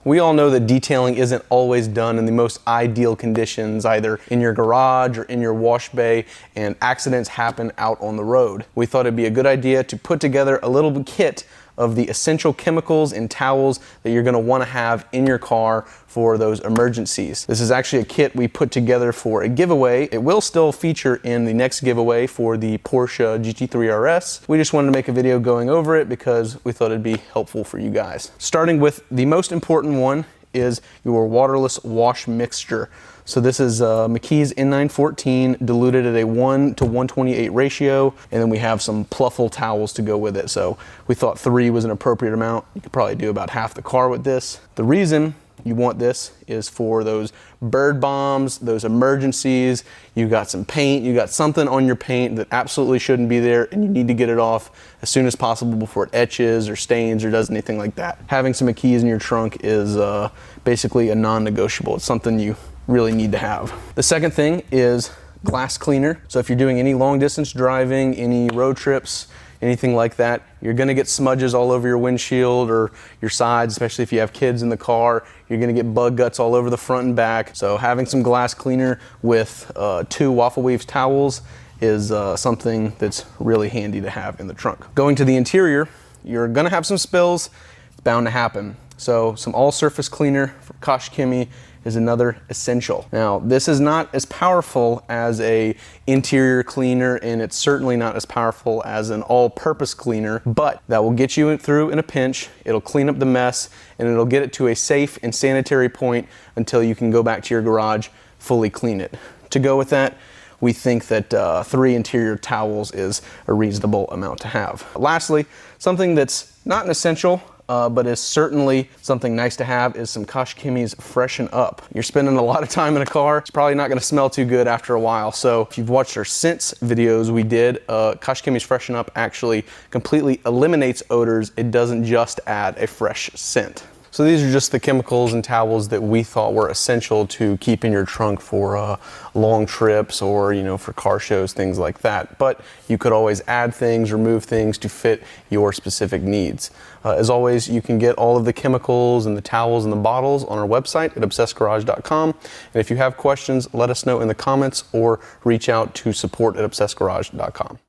We all know that detailing isn't always done in the most ideal conditions, either in your garage or in your wash bay, and accidents happen out on the road. We thought it'd be a good idea to put together a little kit of the essential chemicals and towels that you're gonna wanna have in your car for those emergencies. This is actually a kit we put together for a giveaway. It will still feature in the next giveaway for the Porsche GT3 RS. We just wanted to make a video going over it because we thought it'd be helpful for you guys. Starting with the most important one is your waterless wash mixture. So this is McKee's N914 diluted at a 1:128 ratio, and then we have some Pluffle towels to go with it. So we thought 3 was an appropriate amount. You could probably do about half the car with this. The reason you want this is for those bird bombs, those emergencies. You got some paint, you got something on your paint that absolutely shouldn't be there, and you need to get it off as soon as possible before it etches or stains or does anything like that. Having some McKee's in your trunk is basically a non-negotiable. It's something you really need to have. The second thing is glass cleaner. So if you're doing any long distance driving, any road trips, anything like that, you're gonna get smudges all over your windshield or your sides, especially if you have kids in the car. You're gonna get bug guts all over the front and back. So having some glass cleaner with 2 Waffle Weaves towels is something that's really handy to have in the trunk. Going to the interior, you're gonna have some spills. It's bound to happen. So some all-surface cleaner from Koch-Chemie is another essential. Now, this is not as powerful as a interior cleaner, and it's certainly not as powerful as an all-purpose cleaner, but that will get you through in a pinch. It'll clean up the mess, and it'll get it to a safe and sanitary point until you can go back to your garage, fully clean it. To go with that, we think that 3 interior towels is a reasonable amount to have. Lastly, something that's not an essential, but is certainly something nice to have, is some Koch-Chemie's Freshen Up. You're spending a lot of time in a car, it's probably not gonna smell too good after a while. So if you've watched our scents videos we did, Koch-Chemie's Freshen Up actually completely eliminates odors. It doesn't just add a fresh scent. So these are just the chemicals and towels that we thought were essential to keep in your trunk for long trips or, you know, for car shows, things like that. But you could always add things, remove things to fit your specific needs. As always, you can get all of the chemicals and the towels and the bottles on our website at obsessedgarage.com. And if you have questions, let us know in the comments or reach out to support@obsessedgarage.com.